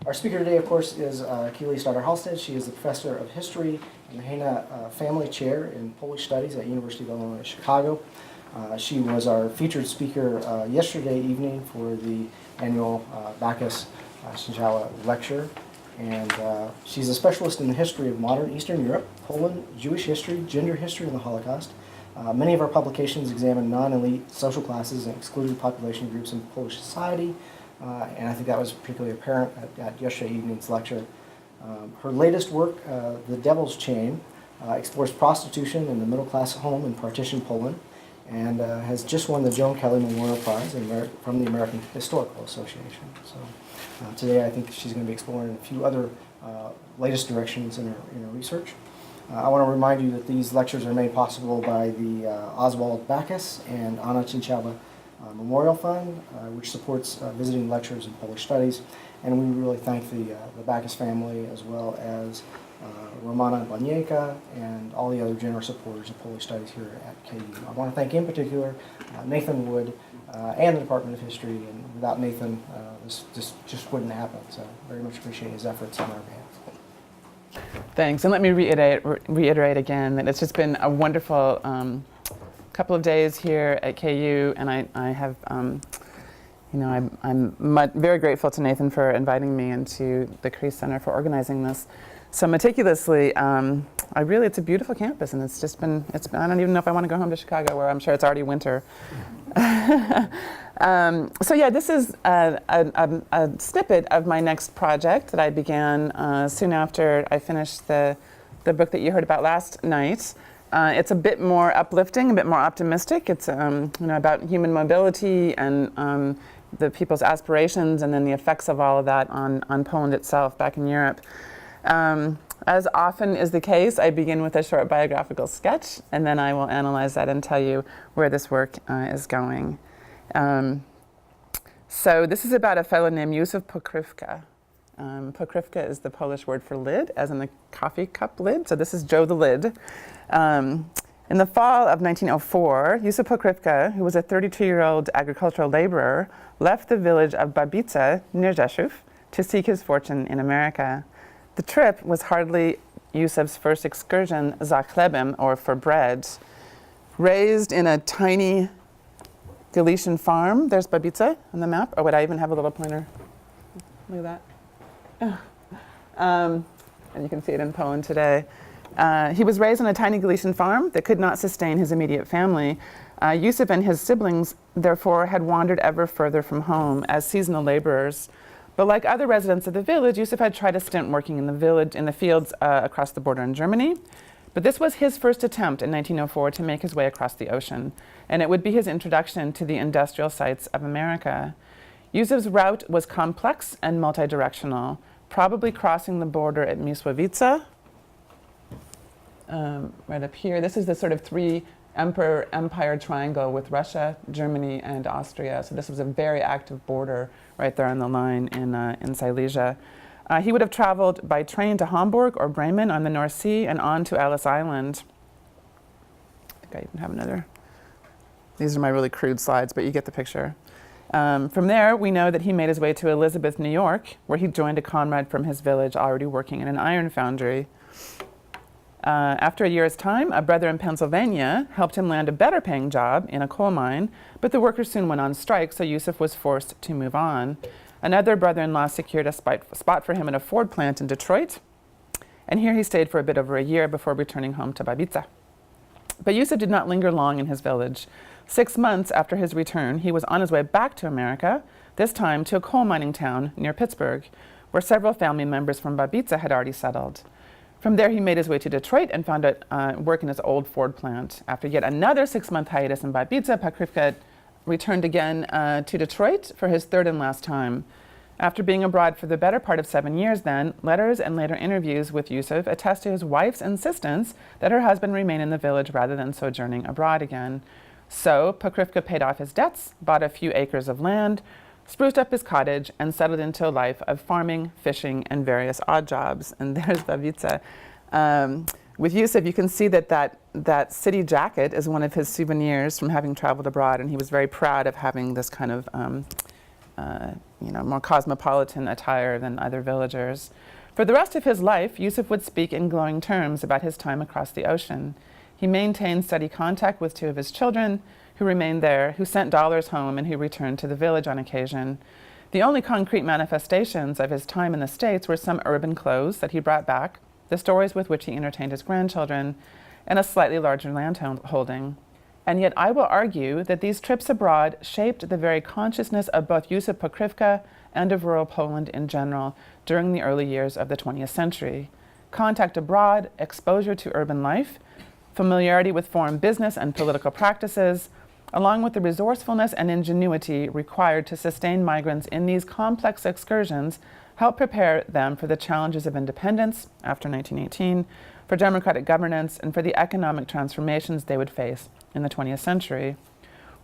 Our speaker today, of course, is Keely Stauter-Halstead. She is the professor of history and the Hejna Family Chair in Polish Studies at University of Illinois Chicago. She was our featured speaker yesterday evening for the annual Bacchus Shinjawa lecture. And she's a specialist in the history of modern Eastern Europe, Poland, Jewish history, gender history, and the Holocaust. Many of our publications examine non-elite social classes and excluded population groups in Polish society. And I think that was particularly apparent at yesterday evening's lecture. Her latest work, The Devil's Chain, explores prostitution in the middle-class home in partition Poland, and has just won the Joan Kelly Memorial Prize from the American Historical Association. So today I think she's going to be exploring a few other latest directions in her research. I want to remind you that these lectures are made possible by the Oswald Bacchus and Anna Chinchawa Memorial Fund, which supports visiting lectures in Polish studies. And we really thank the Bacchus family, as well as Romana Banieka and all the other generous supporters of Polish studies here at KU. I want to thank in particular Nathan Wood and the Department of History, and without Nathan, this just wouldn't happen. So very much appreciate his efforts on our behalf. Thanks, and let me reiterate again that it's just been a wonderful couple of days here at KU, and I have, I'm very grateful to Nathan for inviting me and to the Kreis Center for organizing this so meticulously. It's a beautiful campus, and it's been, I don't even know if I want to go home to Chicago, where I'm sure it's already winter. This is a snippet of my next project that I began soon after I finished the book that you heard about last night. It's a bit more uplifting, a bit more optimistic. It's about human mobility and the people's aspirations, and then the effects of all of that on Poland itself back in Europe. As often is the case, I begin with a short biographical sketch, and then I will analyze that and tell you where this work is going. So this is about a fellow named Józef Pokrywka. Pokrywka is the Polish word for lid, as in the coffee cup lid. So this is Joe the Lid. In the fall of 1904, Józef Pokrywka, who was a 32-year-old agricultural laborer, left the village of Babica near Rzeszów to seek his fortune in America. The trip was hardly Józef's first excursion za chlebem, or for bread. Raised in a tiny Galician farm, there's Babica on the map. Or would I even have a little pointer? Look at that. And you can see it in Poland today. He was raised on a tiny Galician farm that could not sustain his immediate family. Józef and his siblings, therefore, had wandered ever further from home as seasonal laborers. But like other residents of the village, Józef had tried a stint working in the fields across the border in Germany. But this was his first attempt in 1904 to make his way across the ocean, and it would be his introduction to the industrial sites of America. Józef's route was complex and multi-directional, probably crossing the border at Mysłowice, right up here. This is the sort of three-empire triangle with Russia, Germany, and Austria. So this was a very active border right there on the line in Silesia. He would have traveled by train to Hamburg or Bremen on the North Sea and on to Ellis Island. I think I even have another. These are my really crude slides, but you get the picture. From there, we know that he made his way to Elizabeth, New York, where he joined a comrade from his village already working in an iron foundry. After a year's time, a brother in Pennsylvania helped him land a better paying job in a coal mine, but the workers soon went on strike, so Józef was forced to move on. Another brother-in-law secured a spot for him in a Ford plant in Detroit, and here he stayed for a bit over a year before returning home to Babica. But Józef did not linger long in his village. 6 months after his return, he was on his way back to America, this time to a coal mining town near Pittsburgh, where several family members from Babica had already settled. From there, he made his way to Detroit and found work in his old Ford plant. After yet another 6-month hiatus in Babica, Pokrywka returned again to Detroit for his third and last time. After being abroad for the better part of 7 years then, letters and later interviews with Józef attest to his wife's insistence that her husband remain in the village rather than sojourning abroad again. So Pokrywka paid off his debts, bought a few acres of land, spruced up his cottage, and settled into a life of farming, fishing, and various odd jobs. And there's Babica. With Józef, you can see that city jacket is one of his souvenirs from having traveled abroad, and he was very proud of having this kind of more cosmopolitan attire than other villagers. For the rest of his life, Yusuf would speak in glowing terms about his time across the ocean. He maintained steady contact with two of his children, who remained there, who sent dollars home, and who returned to the village on occasion. The only concrete manifestations of his time in the States were some urban clothes that he brought back, the stories with which he entertained his grandchildren, and a slightly larger landholding. And yet I will argue that these trips abroad shaped the very consciousness of both Yusuf Pokrywka and of rural Poland in general during the early years of the 20th century. Contact abroad, exposure to urban life, familiarity with foreign business and political practices, along with the resourcefulness and ingenuity required to sustain migrants in these complex excursions, helped prepare them for the challenges of independence after 1918, for democratic governance, and for the economic transformations they would face in the 20th century.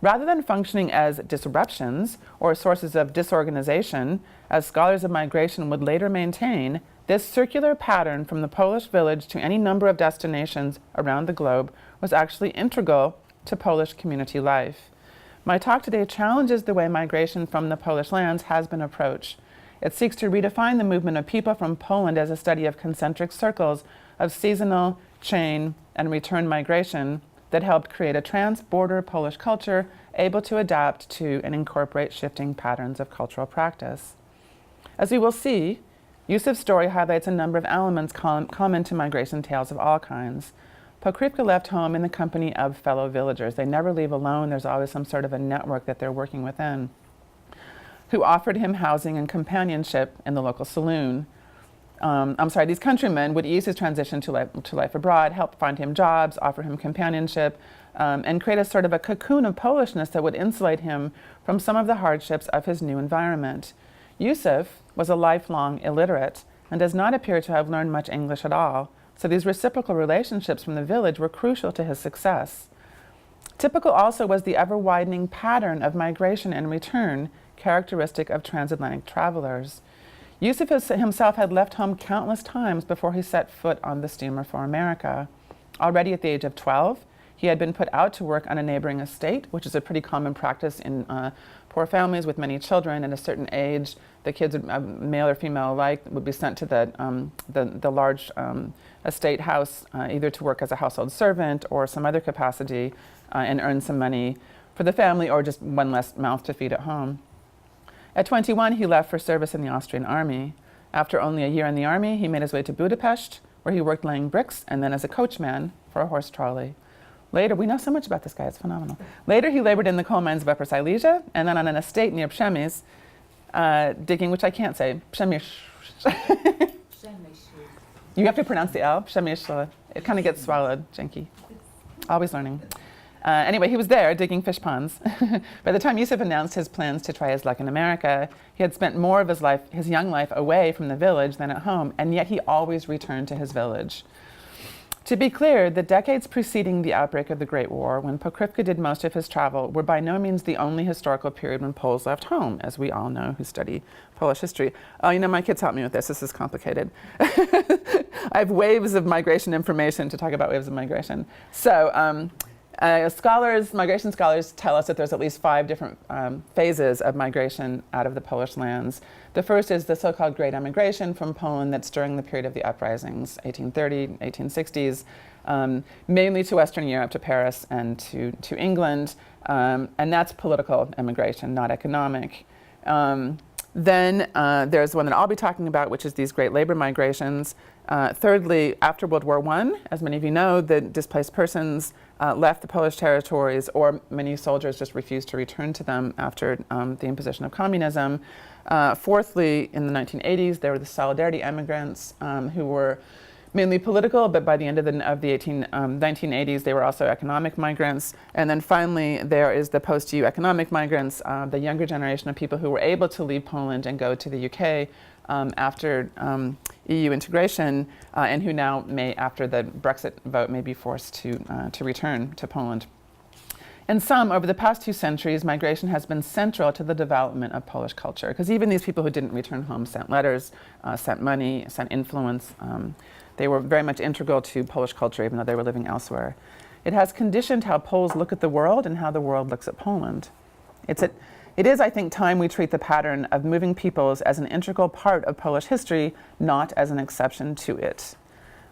Rather than functioning as disruptions or sources of disorganization, as scholars of migration would later maintain, this circular pattern from the Polish village to any number of destinations around the globe was actually integral to Polish community life. My talk today challenges the way migration from the Polish lands has been approached. It seeks to redefine the movement of people from Poland as a study of concentric circles of seasonal, chain, and return migration that helped create a trans-border Polish culture able to adapt to and incorporate shifting patterns of cultural practice. As we will see, Yusuf's story highlights a number of elements common to migration tales of all kinds. Pokrywka left home in the company of fellow villagers. They never leave alone. There's always some sort of a network that they're working within, who offered him housing and companionship in the local saloon. These countrymen would ease his transition to life abroad, help find him jobs, offer him companionship, and create a sort of a cocoon of Polishness that would insulate him from some of the hardships of his new environment. Yusuf was a lifelong illiterate and does not appear to have learned much English at all, so these reciprocal relationships from the village were crucial to his success. Typical also was the ever-widening pattern of migration and return characteristic of transatlantic travelers. Yusuf himself had left home countless times before he set foot on the steamer for America. Already at the age of 12, he had been put out to work on a neighboring estate, which is a pretty common practice in poor families with many children. At a certain age, the kids, male or female alike, would be sent to the large estate house, either to work as a household servant or some other capacity and earn some money for the family, or just one less mouth to feed at home. At 21, he left for service in the Austrian army. After only a year in the army, he made his way to Budapest, where he worked laying bricks and then as a coachman for a horse trolley. Later, we know so much about this guy, it's phenomenal. Later, he labored in the coal mines of Upper Silesia and then on an estate near Przemyśl, digging, which I can't say, Przemyśl. You have to pronounce the L, Przemyśl. It kind of gets swallowed, janky. Always learning. Anyway, he was there digging fish ponds. By the time Yusuf announced his plans to try his luck in America, he had spent more of his young life away from the village than at home, and yet he always returned to his village. To be clear, the decades preceding the outbreak of the Great War, when Pokrywka did most of his travel, were by no means the only historical period when Poles left home, as we all know who study Polish history. Oh, my kids help me with this. This is complicated. I have waves of migration information to talk about waves of migration. So, migration scholars tell us that there's at least 5 different phases of migration out of the Polish lands. The first is the so-called Great Emigration from Poland that's during the period of the uprisings, 1830, 1860s, mainly to Western Europe, to Paris and to England, and that's political emigration, not economic. Then there's one that I'll be talking about, which is these great labor migrations. Thirdly, after World War I, as many of you know, the displaced persons left the Polish territories, or many soldiers just refused to return to them after the imposition of communism. Fourthly, in the 1980s, there were the Solidarity immigrants who were mainly political, but by the end of the 1980s, they were also economic migrants. And then finally, there is the post-EU economic migrants, the younger generation of people who were able to leave Poland and go to the UK after EU integration, and who now may, after the Brexit vote, may be forced to return to Poland. In sum, over the past 2 centuries, migration has been central to the development of Polish culture, because even these people who didn't return home sent letters, sent money, sent influence. They were very much integral to Polish culture, even though they were living elsewhere. It has conditioned how Poles look at the world and how the world looks at Poland. It's It is, I think, time we treat the pattern of moving peoples as an integral part of Polish history, not as an exception to it.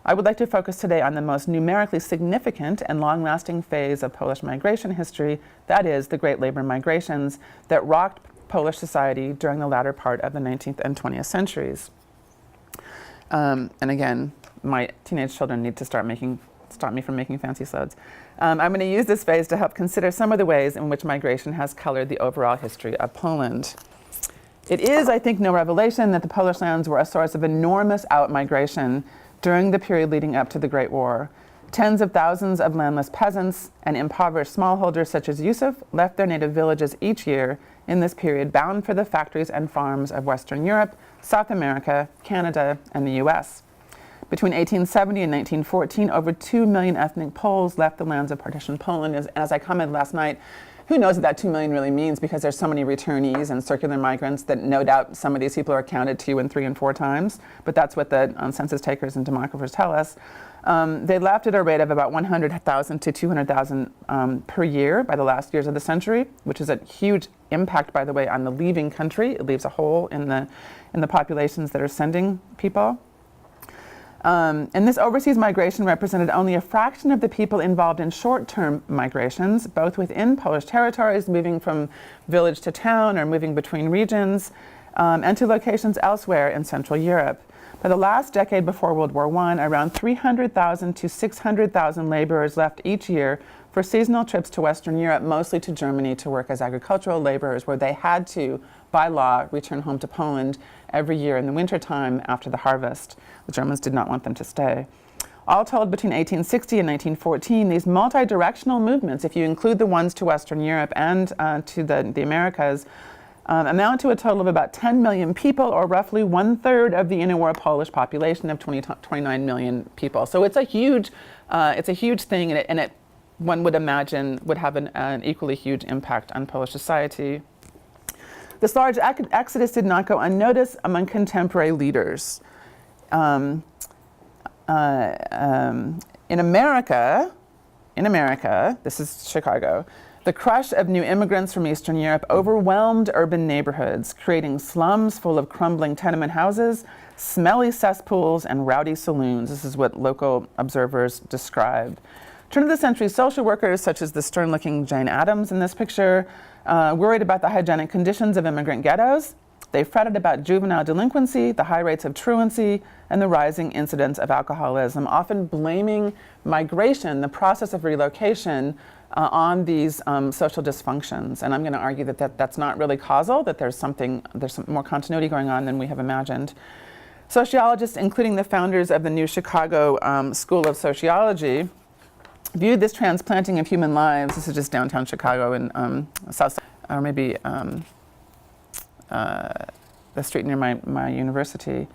I would like to focus today on the most numerically significant and long-lasting phase of Polish migration history, that is, the Great Labor Migrations that rocked Polish society during the latter part of the 19th and 20th centuries. And again, my teenage children need to stop me from making fancy slides. I'm going to use this phase to help consider some of the ways in which migration has colored the overall history of Poland. It is, I think, no revelation that the Polish lands were a source of enormous out-migration during the period leading up to the Great War. Tens of thousands of landless peasants and impoverished smallholders such as Yusuf left their native villages each year in this period, bound for the factories and farms of Western Europe, South America, Canada, and the US. Between 1870 and 1914, over 2 million ethnic Poles left the lands of partitioned Poland. As I commented last night, who knows what that 2 million really means, because there's so many returnees and circular migrants that no doubt some of these people are counted 2 and 3 and 4 times, but that's what the census takers and demographers tell us. They left at a rate of about 100,000 to 200,000 per year by the last years of the century, which is a huge impact, by the way, on the leaving country. It leaves a hole in the populations that are sending people. And this overseas migration represented only a fraction of the people involved in short-term migrations, both within Polish territories, moving from village to town or moving between regions, and to locations elsewhere in Central Europe. By the last decade before World War I, around 300,000 to 600,000 laborers left each year for seasonal trips to Western Europe, mostly to Germany, to work as agricultural laborers, where they had to, by law, return home to Poland every year in the wintertime after the harvest. The Germans did not want them to stay. All told, between 1860 and 1914, these multi-directional movements, if you include the ones to Western Europe and to the Americas, amount to a total of about 10 million people, or roughly 1/3 of the interwar Polish population of 29 million people. So it's a huge thing, and it one would imagine would have an equally huge impact on Polish society. This large exodus did not go unnoticed among contemporary leaders. In America, this is Chicago, the crush of new immigrants from Eastern Europe overwhelmed urban neighborhoods, creating slums full of crumbling tenement houses, smelly cesspools, and rowdy saloons. This is what local observers described. Turn-of-the-century social workers, such as the stern-looking Jane Addams in this picture, worried about the hygienic conditions of immigrant ghettos. They fretted about juvenile delinquency, the high rates of truancy, and the rising incidence of alcoholism, often blaming migration, the process of relocation, on these social dysfunctions. And I'm going to argue that that's not really causal, that there's some more continuity going on than we have imagined. Sociologists, including the founders of the new Chicago School of Sociology, viewed this transplanting of human lives, this is just downtown Chicago in South, or maybe the street near my university,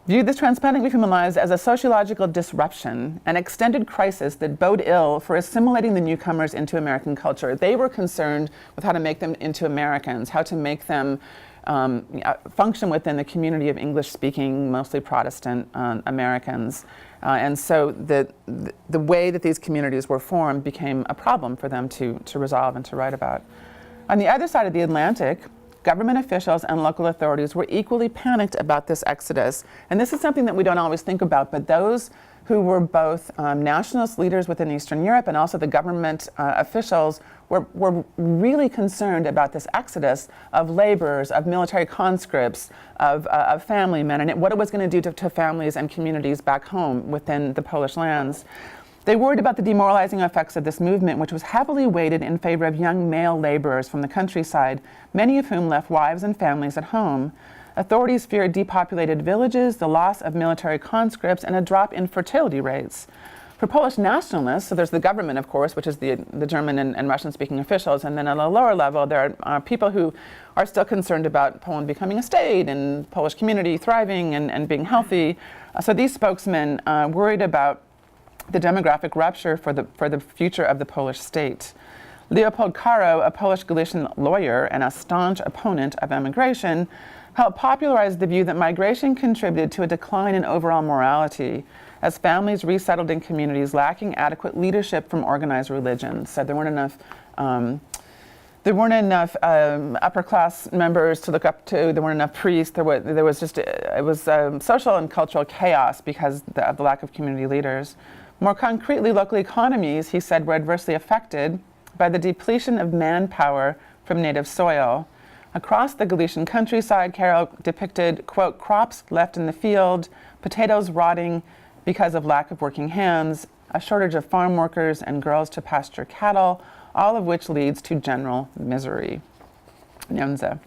viewed this transplanting of human lives as a sociological disruption, an extended crisis that bode ill for assimilating the newcomers into American culture. They were concerned with how to make them into Americans, how to make them function within the community of English-speaking, mostly Protestant Americans. And so the way that these communities were formed became a problem for them to resolve and to write about. On the other side of the Atlantic, government officials and local authorities were equally panicked about this exodus. And this is something that we don't always think about, but those who were both nationalist leaders within Eastern Europe and also the government officials were really concerned about this exodus of laborers, of military conscripts, of family men, and what it was going to do to families and communities back home within the Polish lands. They worried about the demoralizing effects of this movement, which was heavily weighted in favor of young male laborers from the countryside, many of whom left wives and families at home. Authorities feared depopulated villages, the loss of military conscripts, and a drop in fertility rates. For Polish nationalists, so there's the government, of course, which is the German and Russian-speaking officials, and then at a lower level, there are people who are still concerned about Poland becoming a state and Polish community thriving and being healthy. So these spokesmen worried about the demographic rupture for the future of the Polish state. Leopold Caro, a Polish Galician lawyer and a staunch opponent of emigration, helped popularize the view that migration contributed to a decline in overall morality as families resettled in communities lacking adequate leadership from organized religions. Said there weren't enough there weren't enough upper class members to look up to. There weren't enough priests. There was just, it was social and cultural chaos because of the lack of community leaders. More concretely, local economies, he said, were adversely affected by the depletion of manpower from native soil. Across the Galician countryside, Carol depicted, quote, crops left in the field, potatoes rotting because of lack of working hands, a shortage of farm workers and girls to pasture cattle, all of which leads to general misery. Nyanza.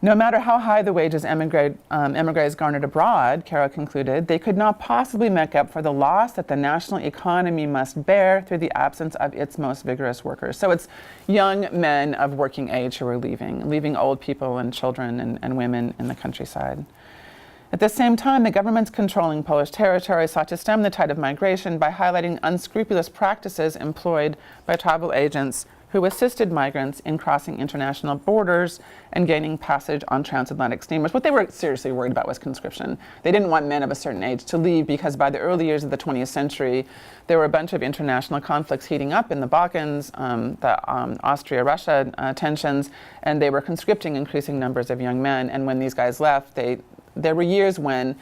No matter how high the wages emigres garnered abroad, Carol concluded, they could not possibly make up for the loss that the national economy must bear through the absence of its most vigorous workers. So it's young men of working age who are leaving old people and children and women in the countryside. At the same time, the governments controlling Polish territory sought to stem the tide of migration by highlighting unscrupulous practices employed by travel agents who assisted migrants in crossing international borders and gaining passage on transatlantic steamers. What they were seriously worried about was conscription. They didn't want men of a certain age to leave because by the early years of the 20th century, there were a bunch of international conflicts heating up in the Balkans, the Austria-Russia tensions, and they were conscripting increasing numbers of young men. And when these guys left, there were years when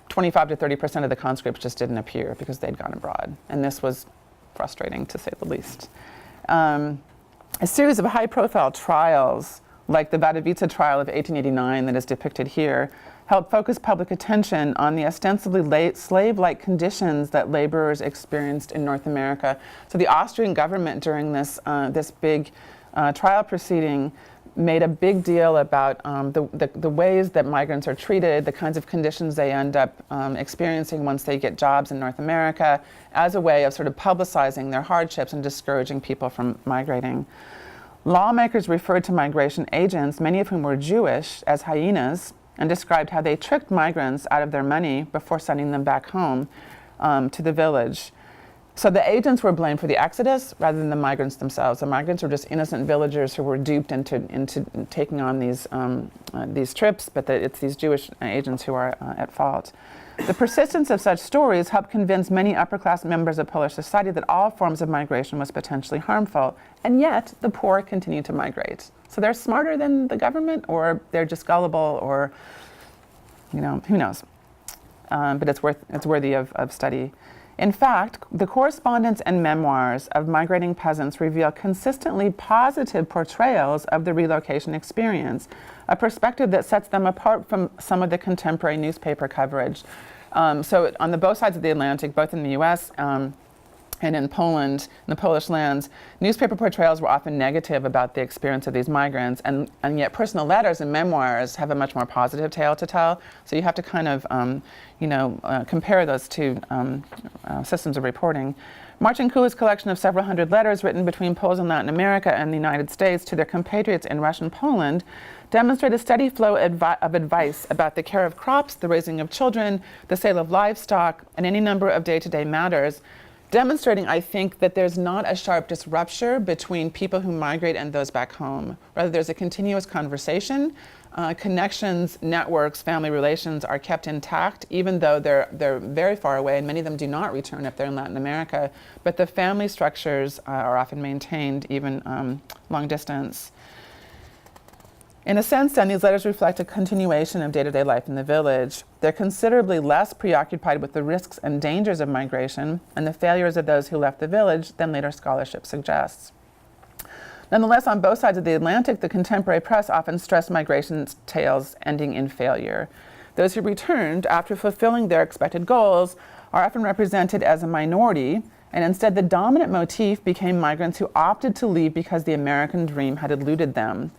25 to 30% of the conscripts just didn't appear because they'd gone abroad. And this was frustrating, to say the least. A series of high-profile trials, like the Babica trial of 1889 that is depicted here, helped focus public attention on the ostensibly slave-like conditions that laborers experienced in North America. So the Austrian government during this big trial proceeding made a big deal about the ways that migrants are treated, the kinds of conditions they end up experiencing once they get jobs in North America, as a way of sort of publicizing their hardships and discouraging people from migrating. Lawmakers referred to migration agents, many of whom were Jewish, as hyenas, and described how they tricked migrants out of their money before sending them back home to the village. So the agents were blamed for the exodus rather than the migrants themselves. The migrants were just innocent villagers who were duped into taking on these trips, but it's these Jewish agents who are at fault. The persistence of such stories helped convince many upper-class members of Polish society that all forms of migration was potentially harmful, and yet the poor continue to migrate. So they're smarter than the government, or they're just gullible, or, who knows. But it's worthy of study. In fact, the correspondence and memoirs of migrating peasants reveal consistently positive portrayals of the relocation experience, a perspective that sets them apart from some of the contemporary newspaper coverage. So on both sides of the Atlantic, both in the US and in Poland, in the Polish lands, newspaper portrayals were often negative about the experience of these migrants, and yet personal letters and memoirs have a much more positive tale to tell. So you have to kind of, compare those two systems of reporting. Marcin Kula's collection of several hundred letters written between Poles in Latin America and the United States to their compatriots in Russian Poland demonstrate a steady flow of advice about the care of crops, the raising of children, the sale of livestock, and any number of day-to-day matters, demonstrating, I think, that there's not a sharp disruption between people who migrate and those back home. Rather, there's a continuous conversation. Connections, networks, family relations are kept intact, even though they're very far away, and many of them do not return if they're in Latin America. But the family structures are often maintained, even long distance. In a sense, then, these letters reflect a continuation of day-to-day life in the village. They're considerably less preoccupied with the risks and dangers of migration and the failures of those who left the village than later scholarship suggests. Nonetheless, on both sides of the Atlantic, the contemporary press often stressed migration tales ending in failure. Those who returned after fulfilling their expected goals are often represented as a minority, and instead the dominant motif became migrants who opted to leave because the American dream had eluded them.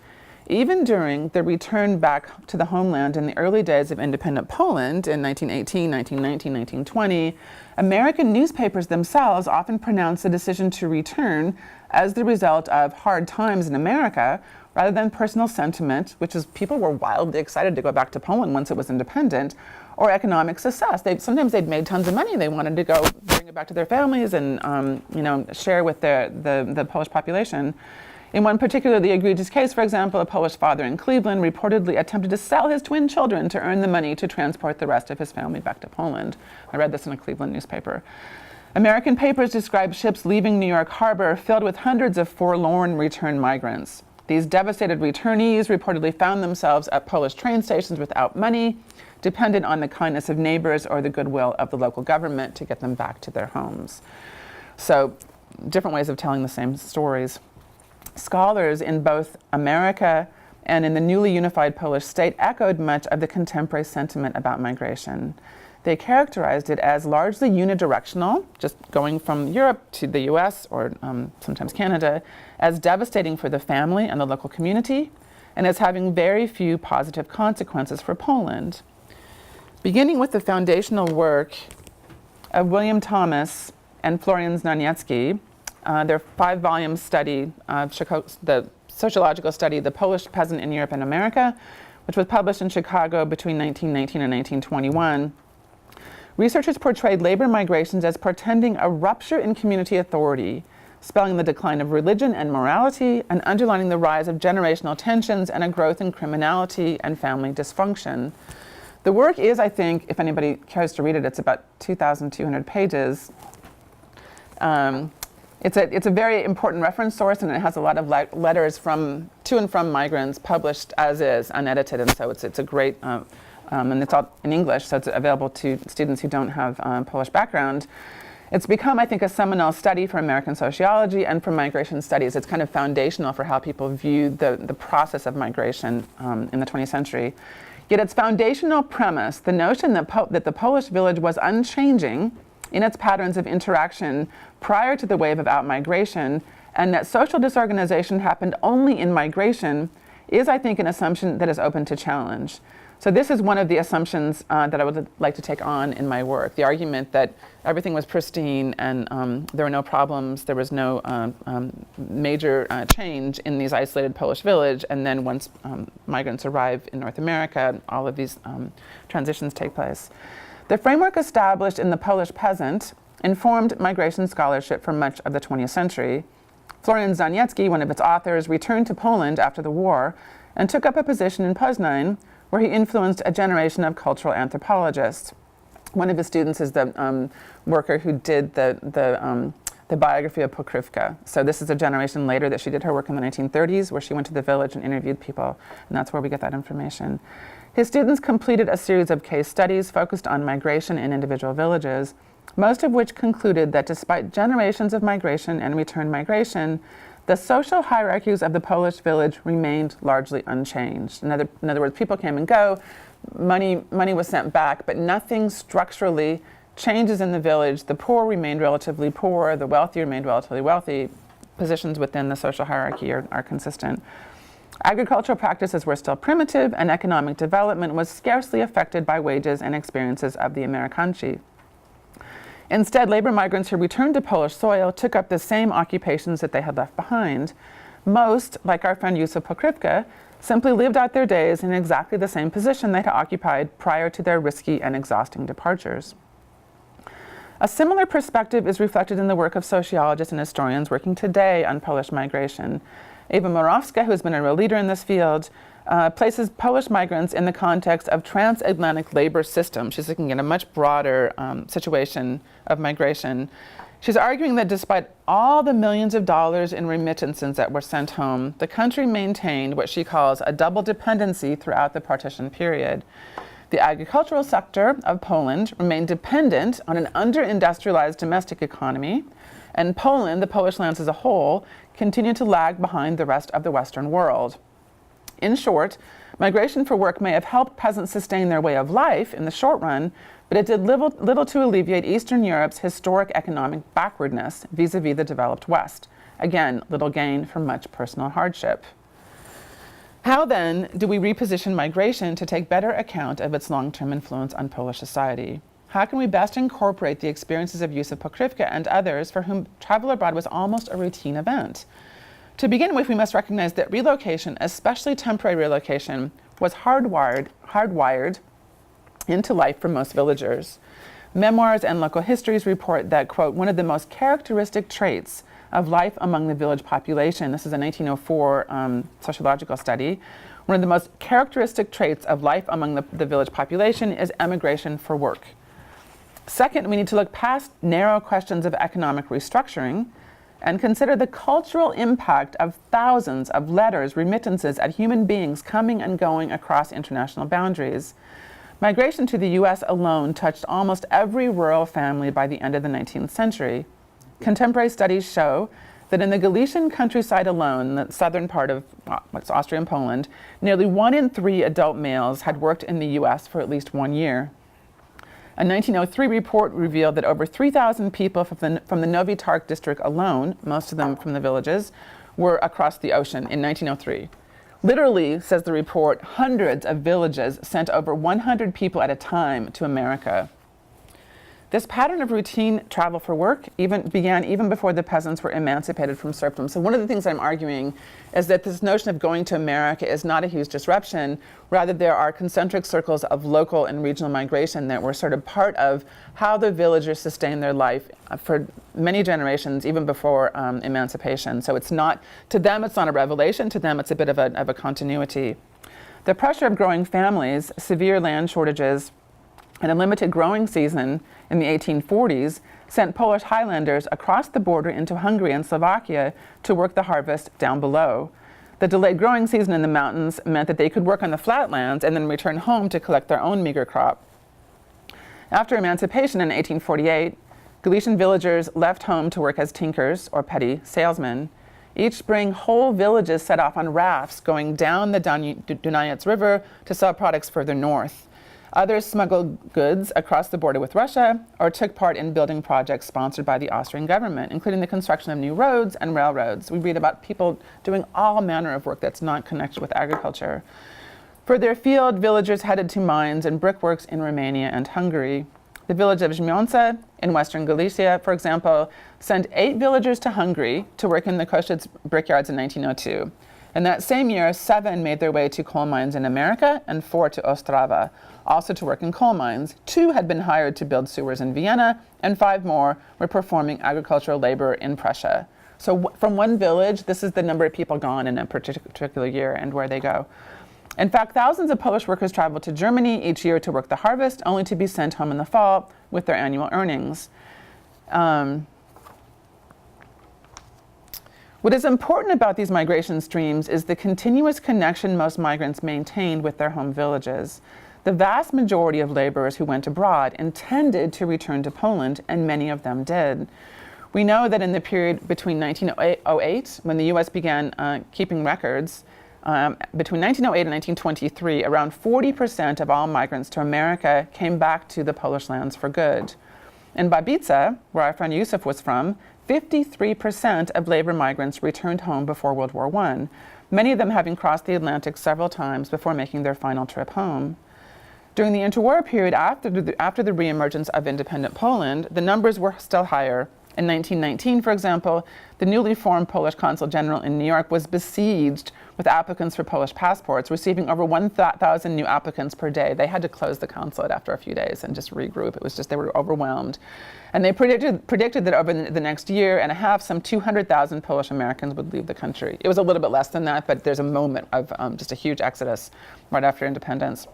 Even during the return back to the homeland in the early days of independent Poland in 1918, 1919, 1920, American newspapers themselves often pronounced the decision to return as the result of hard times in America rather than personal sentiment, which is people were wildly excited to go back to Poland once it was independent, or economic success. Sometimes they'd made tons of money. They wanted to go bring it back to their families and share with the Polish population. In one particularly egregious case, for example, a Polish father in Cleveland reportedly attempted to sell his twin children to earn the money to transport the rest of his family back to Poland. I read this in a Cleveland newspaper. American papers describe ships leaving New York Harbor filled with hundreds of forlorn return migrants. These devastated returnees reportedly found themselves at Polish train stations without money, dependent on the kindness of neighbors or the goodwill of the local government to get them back to their homes. So, different ways of telling the same stories. Scholars in both America and in the newly unified Polish state echoed much of the contemporary sentiment about migration. They characterized it as largely unidirectional, just going from Europe to the US or sometimes Canada, as devastating for the family and the local community, and as having very few positive consequences for Poland. Beginning with the foundational work of William Thomas and Florian Znaniecki, their 5-volume study, the sociological study, The Polish Peasant in Europe and America, which was published in Chicago between 1919 and 1921, researchers portrayed labor migrations as portending a rupture in community authority, spelling the decline of religion and morality, and underlining the rise of generational tensions and a growth in criminality and family dysfunction. The work is, I think, if anybody cares to read it, it's about 2,200 pages. It's a very important reference source, and it has a lot of letters to and from migrants published as is, unedited, and so it's a great, and it's all in English, so it's available to students who don't have Polish background. It's become, I think, a seminal study for American sociology and for migration studies. It's kind of foundational for how people view the process of migration in the 20th century. Yet its foundational premise, the notion that the Polish village was unchanging in its patterns of interaction prior to the wave of out-migration, and that social disorganization happened only in migration, is, I think, an assumption that is open to challenge. So this is one of the assumptions that I would like to take on in my work, the argument that everything was pristine and there were no problems, there was no major change in these isolated Polish village, and then once migrants arrive in North America, all of these transitions take place. The framework established in The Polish Peasant informed migration scholarship for much of the 20th century. Florian Znaniecki, one of its authors, returned to Poland after the war and took up a position in Poznań, where he influenced a generation of cultural anthropologists. One of his students is the worker who did the biography of Pokrywka. So this is a generation later that she did her work in the 1930s, where she went to the village and interviewed people, and that's where we get that information. His students completed a series of case studies focused on migration in individual villages, most of which concluded that despite generations of migration and return migration, the social hierarchies of the Polish village remained largely unchanged. In other words, people came and go, money was sent back, but nothing structurally changes in the village. The poor remained relatively poor, the wealthy remained relatively wealthy. Positions within the social hierarchy are consistent. Agricultural practices were still primitive, and economic development was scarcely affected by wages and experiences of the Amerykanci. Instead, labor migrants who returned to Polish soil took up the same occupations that they had left behind. Most, like our friend Józef Pokrywka, simply lived out their days in exactly the same position they had occupied prior to their risky and exhausting departures. A similar perspective is reflected in the work of sociologists and historians working today on Polish migration. Ewa Morawska, who has been a real leader in this field, places Polish migrants in the context of transatlantic labor systems. She's looking at a much broader situation of migration. She's arguing that despite all the millions of dollars in remittances that were sent home, the country maintained what she calls a double dependency throughout the partition period. The agricultural sector of Poland remained dependent on an under-industrialized domestic economy, and Poland, the Polish lands as a whole, continued to lag behind the rest of the Western world. In short, migration for work may have helped peasants sustain their way of life in the short run, but it did little to alleviate Eastern Europe's historic economic backwardness vis-a-vis the developed West. Again, little gain from much personal hardship. How then do we reposition migration to take better account of its long-term influence on Polish society? How can we best incorporate the experiences of Józef Pokrywka and others for whom travel abroad was almost a routine event? To begin with, we must recognize that relocation, especially temporary relocation, was hardwired into life for most villagers. Memoirs and local histories report that, quote, one of the most characteristic traits of life among the village population, this is a 1904 sociological study, one of the most characteristic traits of life among the village population is emigration for work. Second, we need to look past narrow questions of economic restructuring and consider the cultural impact of thousands of letters, remittances at human beings coming and going across international boundaries. Migration to the US alone touched almost every rural family by the end of the 19th century. Contemporary studies show that in the Galician countryside alone, the southern part of what's Austria and Poland, nearly 1 in 3 adult males had worked in the US for at least 1 year. A 1903 report revealed that over 3,000 people from the Novi Targ district alone, most of them from the villages, were across the ocean in 1903. Literally, says the report, hundreds of villages sent over 100 people at a time to America. This pattern of routine travel for work began even before the peasants were emancipated from serfdom. So one of the things I'm arguing is that this notion of going to America is not a huge disruption. Rather, there are concentric circles of local and regional migration that were sort of part of how the villagers sustained their life for many generations, even before emancipation. So it's not, to them, it's not a revelation. To them, it's a bit of a continuity. The pressure of growing families, severe land shortages, and a limited growing season in the 1840s sent Polish Highlanders across the border into Hungary and Slovakia to work the harvest down below. The delayed growing season in the mountains meant that they could work on the flatlands and then return home to collect their own meager crop. After emancipation in 1848, Galician villagers left home to work as tinkers or petty salesmen. Each spring, whole villages set off on rafts going down the Dunajec River to sell products further north. Others smuggled goods across the border with Russia or took part in building projects sponsored by the Austrian government, including the construction of new roads and railroads. We read about people doing all manner of work that's not connected with agriculture. Further afield, villagers headed to mines and brickworks in Romania and Hungary. The village of Zmionce in western Galicia, for example, sent 8 villagers to Hungary to work in the Košice brickyards in 1902. In that same year, 7 made their way to coal mines in America and 4 to Ostrava, also to work in coal mines. 2 had been hired to build sewers in Vienna, and 5 more were performing agricultural labor in Prussia. So from one village, this is the number of people gone in a particular year and where they go. In fact, thousands of Polish workers traveled to Germany each year to work the harvest, only to be sent home in the fall with their annual earnings. What is important about these migration streams is the continuous connection most migrants maintained with their home villages. The vast majority of laborers who went abroad intended to return to Poland, and many of them did. We know that in the period between 1908, when the U.S. began keeping records, between 1908 and 1923, around 40% of all migrants to America came back to the Polish lands for good. In Babica, where our friend Yusuf was from, 53% of labor migrants returned home before World War I, many of them having crossed the Atlantic several times before making their final trip home. During the interwar period after the reemergence of independent Poland, the numbers were still higher. In 1919, for example, the newly formed Polish Consul General in New York was besieged with applicants for Polish passports, receiving over 1,000 new applicants per day. They had to close the consulate after a few days and just regroup. It was just, they were overwhelmed. And they predicted that over the next year and a half, some 200,000 Polish Americans would leave the country. It was a little bit less than that, but there's a moment of just a huge exodus right after independence.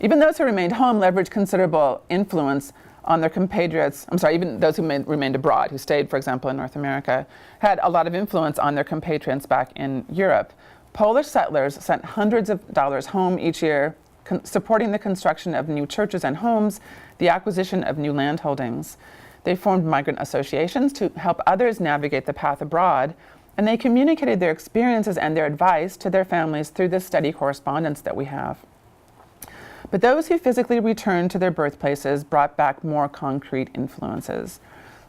Even those who remained home leveraged considerable influence on their compatriots, even those who remained abroad, who stayed, for example, in North America, had a lot of influence on their compatriots back in Europe. Polish settlers sent hundreds of dollars home each year, supporting the construction of new churches and homes, the acquisition of new land holdings. They formed migrant associations to help others navigate the path abroad, and they communicated their experiences and their advice to their families through this steady correspondence that we have. But those who physically returned to their birthplaces brought back more concrete influences.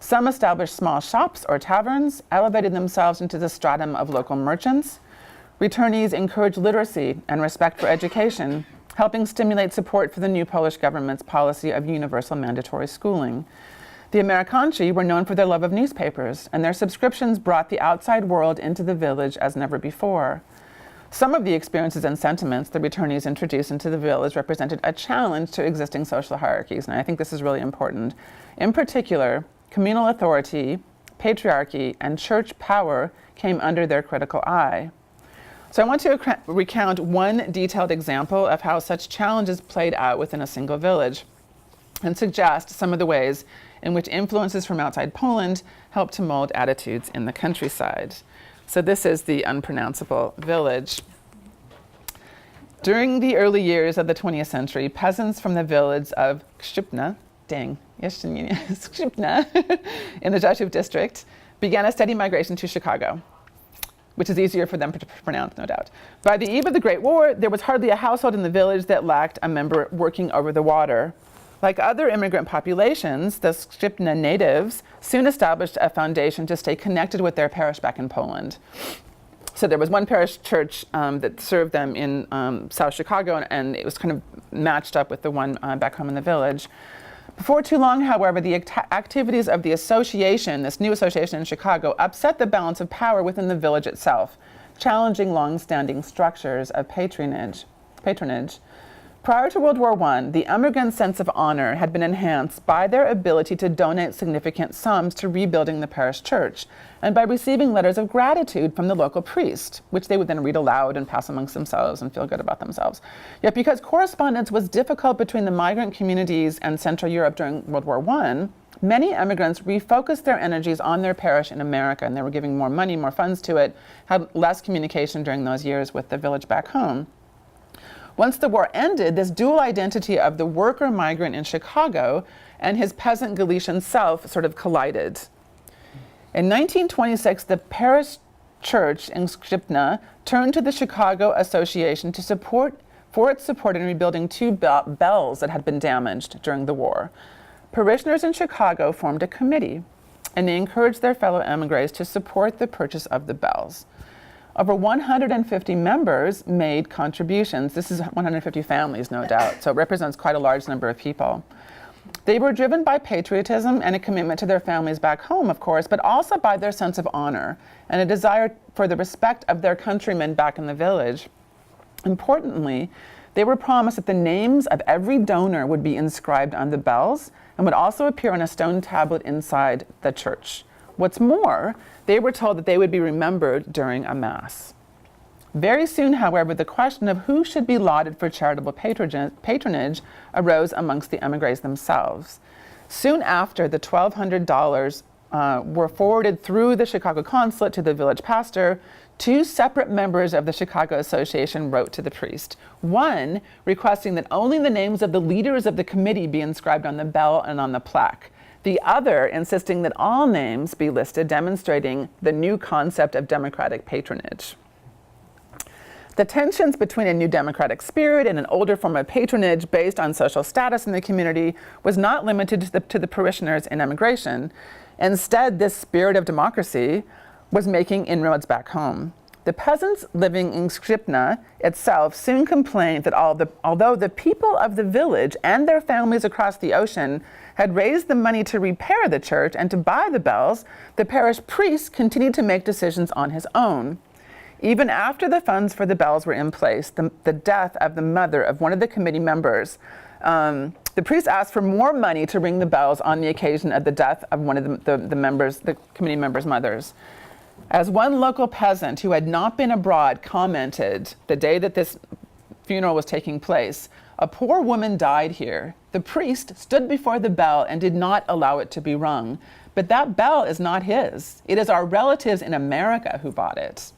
Some established small shops or taverns, elevated themselves into the stratum of local merchants. Returnees encouraged literacy and respect for education, helping stimulate support for the new Polish government's policy of universal mandatory schooling. The Amerikanci were known for their love of newspapers, and their subscriptions brought the outside world into the village as never before. Some of the experiences and sentiments the returnees introduced into the village represented a challenge to existing social hierarchies, and I think this is really important. In particular, communal authority, patriarchy, and church power came under their critical eye. So I want to recount one detailed example of how such challenges played out within a single village. and suggest some of the ways in which influences from outside Poland help to mold attitudes in the countryside. So this is the unpronounceable village. During the early years of the 20th century, peasants from the village of Skrzypne, Skrzypne, in the Rzeszów district, began a steady migration to Chicago, which is easier for them to pronounce, no doubt. By the eve of the Great War, there was hardly a household in the village that lacked a member working over the water. Like other immigrant populations, the Skrzypne natives soon established a foundation to stay connected with their parish back in Poland. So there was one parish church that served them in South Chicago, and it was kind of matched up with the one back home in the village. Before too long, however, the activities of the association, this new association in Chicago, upset the balance of power within the village itself, challenging long-standing structures of patronage. Prior to World War I, the immigrants' sense of honor had been enhanced by their ability to donate significant sums to rebuilding the parish church, and by receiving letters of gratitude from the local priest, which they would then read aloud and pass amongst themselves and feel good about themselves. Yet because correspondence was difficult between the migrant communities and Central Europe during World War I, many immigrants refocused their energies on their parish in America, and they were giving more money, more funds to it, had less communication during those years with the village back home. Once the war ended, this dual identity of the worker migrant in Chicago and his peasant Galician self sort of collided. In 1926, the parish church in Skrzypne turned to the Chicago Association to support in rebuilding two bells that had been damaged during the war. Parishioners in Chicago formed a committee, and they encouraged their fellow emigres to support the purchase of the bells. Over 150 members made contributions. This is 150 families, no doubt, so it represents quite a large number of people. They were driven by patriotism and a commitment to their families back home, of course, but also by their sense of honor and a desire for the respect of their countrymen back in the village. Importantly, they were promised that the names of every donor would be inscribed on the bells and would also appear on a stone tablet inside the church. What's more, they were told that they would be remembered during a mass. Very soon, however, the question of who should be lauded for charitable patronage arose amongst the emigres themselves. Soon after, the $1,200 were forwarded through the Chicago consulate to the village pastor. Two separate members of the Chicago Association wrote to the priest, one requesting that only the names of the leaders of the committee be inscribed on the bell and on the plaque, the other insisting that all names be listed, demonstrating the new concept of democratic patronage. The tensions between a new democratic spirit and an older form of patronage based on social status in the community was not limited to the parishioners in emigration. Instead, this spirit of democracy was making inroads back home. The peasants living in Skrzypne itself soon complained that although the people of the village and their families across the ocean had raised the money to repair the church and to buy the bells, the parish priest continued to make decisions on his own. Even after the funds for the bells were in place, the death of the mother of one of the committee members, the priest asked for more money to ring the bells on the occasion of the death of one of the committee members' mothers. As one local peasant who had not been abroad commented the day that this funeral was taking place, "A poor woman died here. The priest stood before the bell and did not allow it to be rung. But that bell is not his. It is our relatives in America who bought it."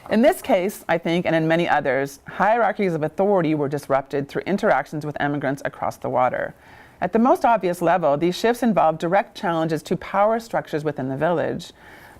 In this case, I think, and in many others, hierarchies of authority were disrupted through interactions with immigrants across the water. At the most obvious level, these shifts involved direct challenges to power structures within the village.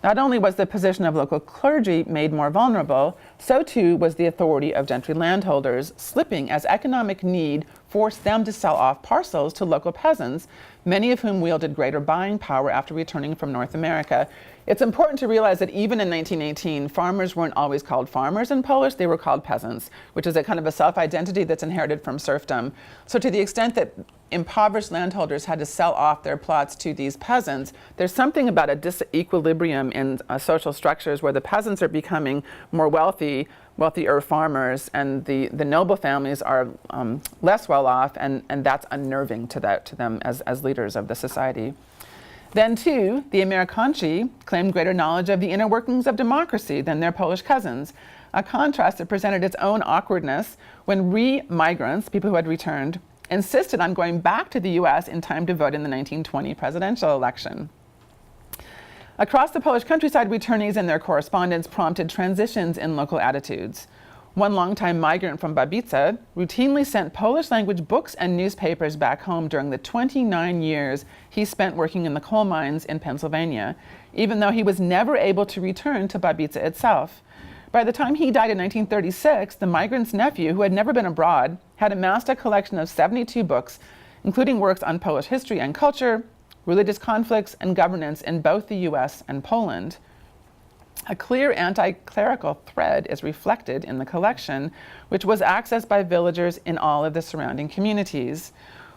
Not only was the position of local clergy made more vulnerable, so too was the authority of gentry landholders, slipping as economic need forced them to sell off parcels to local peasants, many of whom wielded greater buying power after returning from North America. It's important to realize that even in 1918, farmers weren't always called farmers in Polish, they were called peasants, which is a kind of a self-identity that's inherited from serfdom. So to the extent that impoverished landholders had to sell off their plots to these peasants, there's something about a disequilibrium in social structures where the peasants are becoming more wealthier farmers, and the noble families are less well off, and that's unnerving to them as leaders of the society. Then, too, the Amerykanci claimed greater knowledge of the inner workings of democracy than their Polish cousins, a contrast that presented its own awkwardness when migrants, people who had returned, insisted on going back to the US in time to vote in the 1920 presidential election. Across the Polish countryside, returnees and their correspondence prompted transitions in local attitudes. One longtime migrant from Babica routinely sent Polish-language books and newspapers back home during the 29 years he spent working in the coal mines in Pennsylvania, even though he was never able to return to Babica itself. By the time he died in 1936, the migrant's nephew, who had never been abroad, had amassed a collection of 72 books, including works on Polish history and culture, religious conflicts, and governance in both the US and Poland. A clear anti-clerical thread is reflected in the collection, which was accessed by villagers in all of the surrounding communities.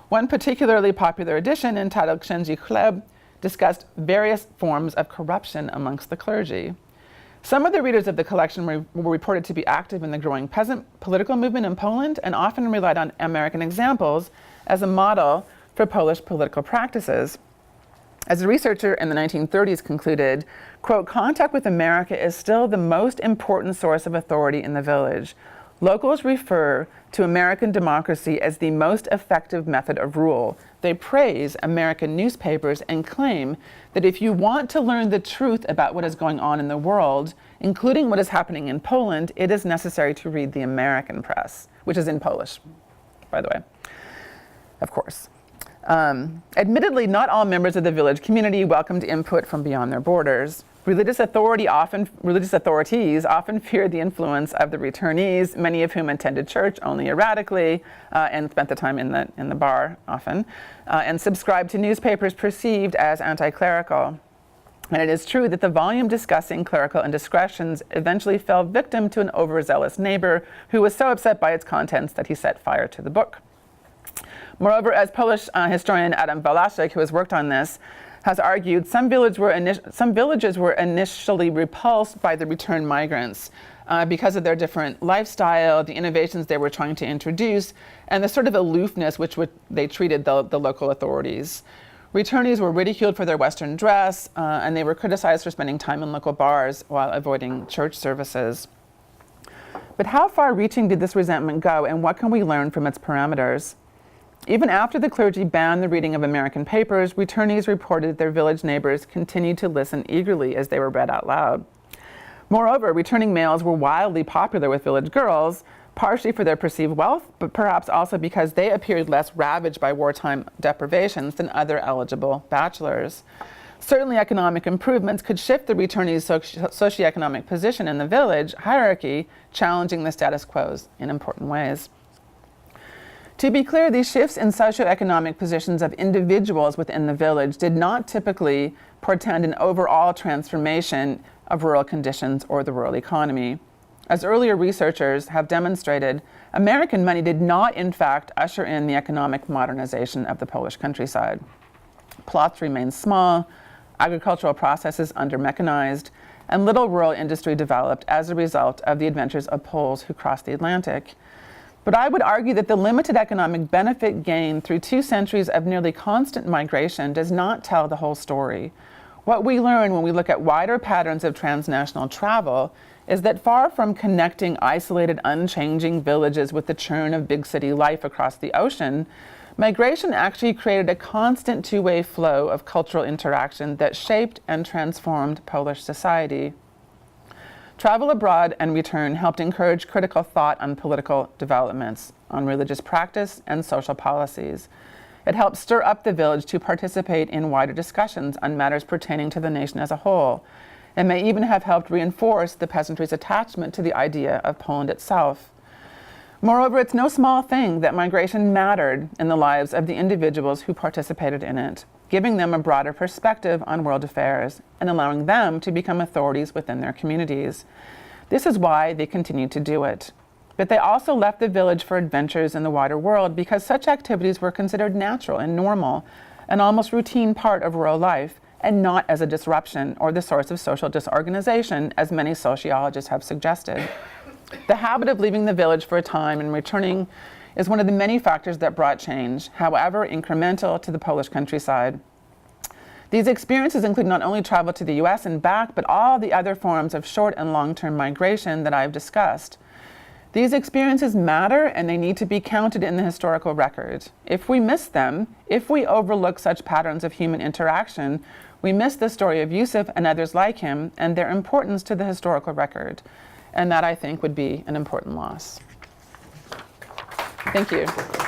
One particularly popular edition, entitled Księży Chleb, discussed various forms of corruption amongst the clergy. Some of the readers of the collection were reported to be active in the growing peasant political movement in Poland and often relied on American examples as a model for Polish political practices. As a researcher in the 1930s concluded, quote, "Contact with America is still the most important source of authority in the village. Locals refer to American democracy as the most effective method of rule. They praise American newspapers and claim that if you want to learn the truth about what is going on in the world, including what is happening in Poland, it is necessary to read the American press," which is in Polish, by the way, of course. Admittedly, not all members of the village community welcomed input from beyond their borders. Religious authorities often feared the influence of the returnees, many of whom attended church only erratically and spent the time in the bar often, and subscribed to newspapers perceived as anti-clerical. And it is true that the volume discussing clerical indiscretions eventually fell victim to an overzealous neighbor who was so upset by its contents that he set fire to the book. Moreover, as Polish historian Adam Walaszek, who has worked on this, has argued, some villages were initially repulsed by the returned migrants because of their different lifestyle, the innovations they were trying to introduce, and the sort of aloofness which they treated the local authorities. Returnees were ridiculed for their Western dress, and they were criticized for spending time in local bars while avoiding church services. But how far-reaching did this resentment go, and what can we learn from its parameters? Even after the clergy banned the reading of American papers, returnees reported that their village neighbors continued to listen eagerly as they were read out loud. Moreover, returning males were wildly popular with village girls, partially for their perceived wealth, but perhaps also because they appeared less ravaged by wartime deprivations than other eligible bachelors. Certainly, economic improvements could shift the returnees' socioeconomic position in the village hierarchy, challenging the status quo in important ways. To be clear, these shifts in socioeconomic positions of individuals within the village did not typically portend an overall transformation of rural conditions or the rural economy. As earlier researchers have demonstrated, American money did not, in fact, usher in the economic modernization of the Polish countryside. Plots remained small, agricultural processes under-mechanized, and little rural industry developed as a result of the adventures of Poles who crossed the Atlantic. But I would argue that the limited economic benefit gained through 2 centuries of nearly constant migration does not tell the whole story. What we learn when we look at wider patterns of transnational travel is that far from connecting isolated, unchanging villages with the churn of big city life across the ocean, migration actually created a constant two-way flow of cultural interaction that shaped and transformed Polish society. Travel abroad and return helped encourage critical thought on political developments, on religious practice and social policies. It helped stir up the village to participate in wider discussions on matters pertaining to the nation as a whole. It may even have helped reinforce the peasantry's attachment to the idea of Poland itself. Moreover, it's no small thing that migration mattered in the lives of the individuals who participated in it, giving them a broader perspective on world affairs and allowing them to become authorities within their communities. This is why they continued to do it. But they also left the village for adventures in the wider world because such activities were considered natural and normal, an almost routine part of rural life, and not as a disruption or the source of social disorganization, as many sociologists have suggested. The habit of leaving the village for a time and returning is one of the many factors that brought change, however incremental, to the Polish countryside. These experiences include not only travel to the US and back, but all the other forms of short and long-term migration that I've discussed. These experiences matter and they need to be counted in the historical record. If we miss them, if we overlook such patterns of human interaction, we miss the story of Yusuf and others like him and their importance to the historical record. And that, I think, would be an important loss. Thank you.